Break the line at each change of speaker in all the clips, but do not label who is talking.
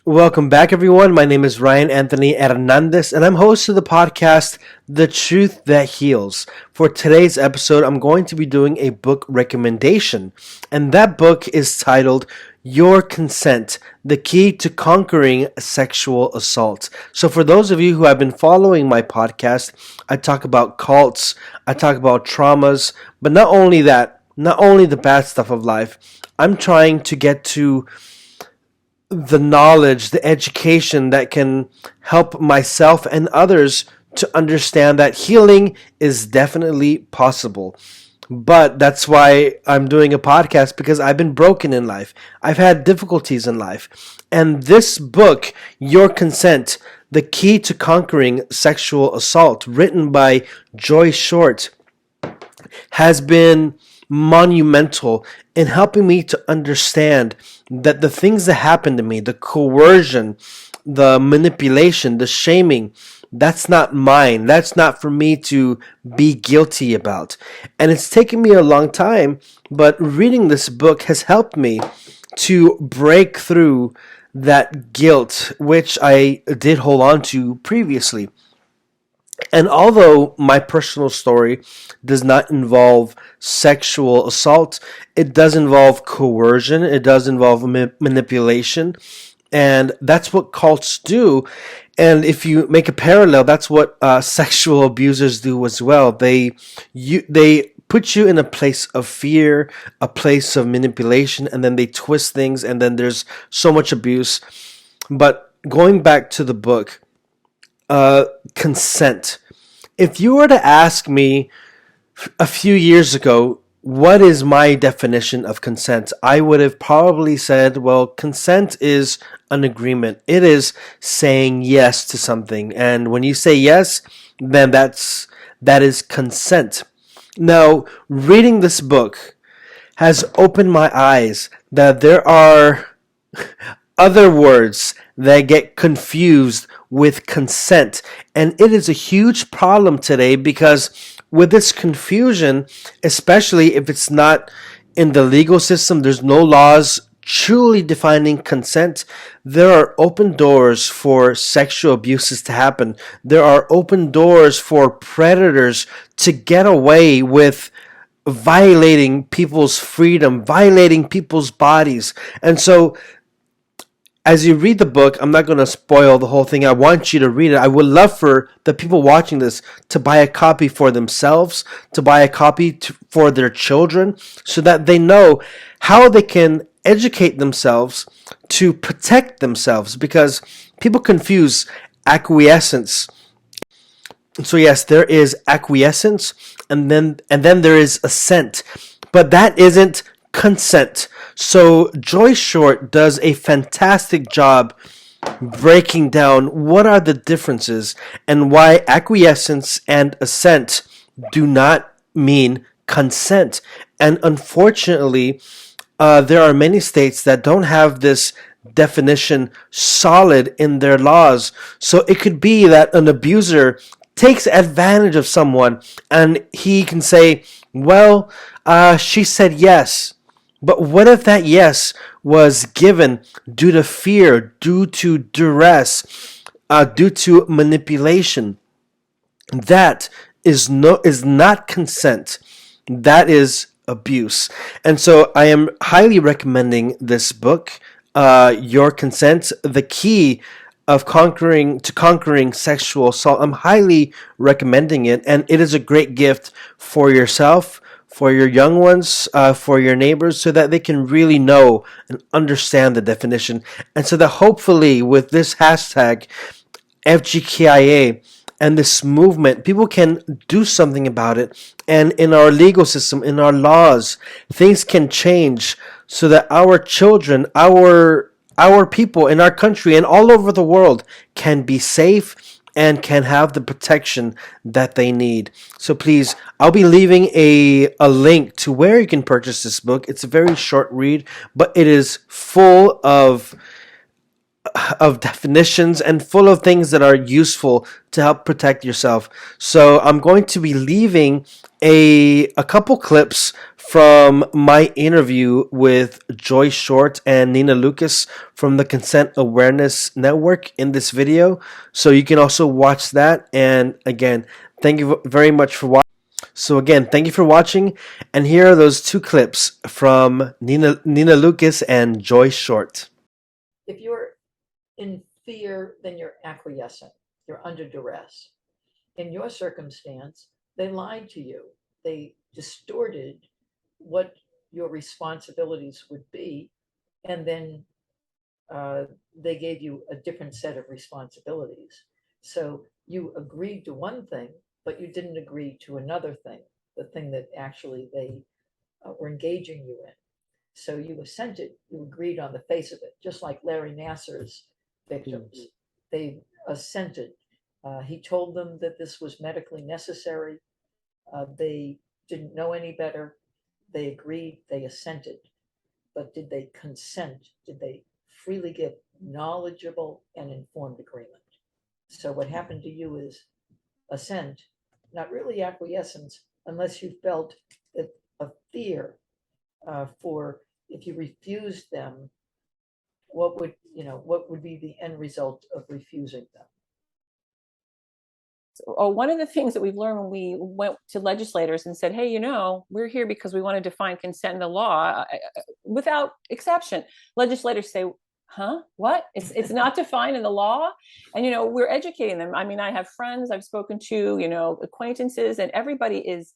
Welcome back, everyone. My name is Ryan Anthony Hernandez, and I'm host of the podcast, The Truth That Heals. For today's episode, I'm going to be doing a book recommendation, and that book is titled Your Consent, The Key to Conquering Sexual Assault. So for those of you who have been following my podcast, I talk about cults, I talk about traumas, but not only that, not only the bad stuff of life, I'm trying to get to the knowledge, the education that can help myself and others to understand that healing is definitely possible. But that's why I'm doing a podcast, because I've been broken in life. I've had difficulties in life. And this book, Your Consent, The Key to Conquering Sexual Assault, written by Joyce, has been monumental in helping me to understand that the things that happened to me, the coercion, the manipulation, the shaming, that's not mine. That's not for me to be guilty about. And it's taken me a long time, but reading this book has helped me to break through that guilt, which I did hold on to previously. And although my personal story does not involve sexual assault, it does involve coercion, it does involve manipulation, and that's what cults do. And if you make a parallel, that's what sexual abusers do as well. They put you in a place of fear, a place of manipulation, and then they twist things, and then there's so much abuse. But going back to the book, consent. If you were to ask me a few years ago, what is my definition of consent? I would have probably said, well, consent is an agreement. It is saying yes to something. And when you say yes, then that is consent. Now, reading this book has opened my eyes that there are other words that get confused with consent. And it is a huge problem today, because with this confusion, especially if it's not in the legal system, there's no laws truly defining consent. There are open doors for sexual abuses to happen. There are open doors for predators to get away with violating people's freedom, violating people's bodies. And so as you read the book, I'm not going to spoil the whole thing. I want you to read it. I would love for the people watching this to buy a copy for themselves, to buy a copy for their children, so that they know how they can educate themselves to protect themselves, because people confuse acquiescence. So yes, there is acquiescence, and then there is assent, but that isn't consent. So Joyce Short does a fantastic job breaking down what are the differences and why acquiescence and assent do not mean consent. And unfortunately, there are many states that don't have this definition solid in their laws. So it could be that an abuser takes advantage of someone and he can say, well, she said yes. But what if that yes was given due to fear, due to duress, due to manipulation? That is not consent. That is abuse. And so I am highly recommending this book, Your Consent, The Key of Conquering Sexual Assault. I'm highly recommending it, and it is a great gift for yourself, for your young ones, for your neighbors, so that they can really know and understand the definition. And so that hopefully with this hashtag, FGKIA, and this movement, people can do something about it. And in our legal system, in our laws, things can change so that our children, our people in our country and all over the world can be safe and can have the protection that they need. So please, I'll be leaving a link to where you can purchase this book. It's a very short read, but it is full of definitions and full of things that are useful to help protect yourself. So I'm going to be leaving a couple clips from my interview with Joyce Short and Nina Lucas from the Consent Awareness Network in this video. So you can also watch that. And again, thank you very much for watching. So again, thank you for watching. And here are those two clips from Nina Lucas and Joyce Short.
If you're in fear, then you're acquiescent. You're under duress. In your circumstance, they lied to you. They distorted what your responsibilities would be, and then they gave you a different set of responsibilities. So you agreed to one thing, but you didn't agree to another thing, the thing that actually they were engaging you in. So you assented, you agreed on the face of it, just like Larry Nassar's victims. They assented. He told them that this was medically necessary. They didn't know any better. They agreed, they assented. But did they consent? Did they freely give knowledgeable and informed agreement? So what happened to you is assent, not really acquiescence, unless you felt that a fear for if you refused them, what would be the end result of refusing them?
One of the things that we've learned when we went to legislators and said, hey, we're here because we want to define consent in the law, without exception, legislators say, huh, what? It's not defined in the law? And, we're educating them. I mean, I have friends I've spoken to, acquaintances, and everybody is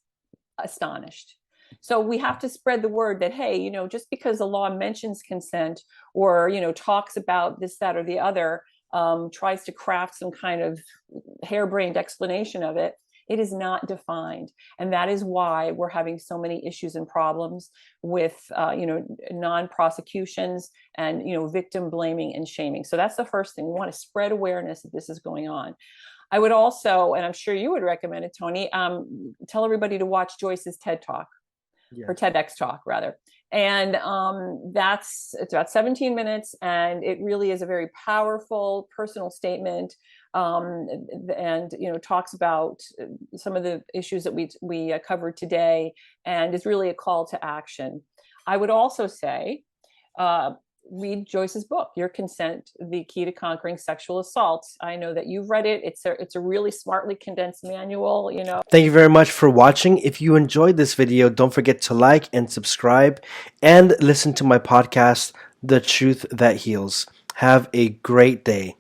astonished. So we have to spread the word that, hey, just because the law mentions consent or, talks about this, that, or the other, tries to craft some kind of harebrained explanation of it, it is not defined. And that is why we're having so many issues and problems with, non-prosecutions and, victim blaming and shaming. So that's the first thing. We want to spread awareness that this is going on. I would also, and I'm sure you would recommend it, Tony, tell everybody to watch Joyce's TED Talk, or TEDx Talk, rather. And it's about 17 minutes, and it really is a very powerful personal statement, and talks about some of the issues that we covered today, and is really a call to action. I would also say, read Joyce's book, Your Consent, The Key to Conquering Sexual Assault. I know that you've read it. It's a really smartly condensed manual,
Thank you very much for watching. If you enjoyed this video, don't forget to like and subscribe and listen to my podcast, The Truth That Heals. Have a great day.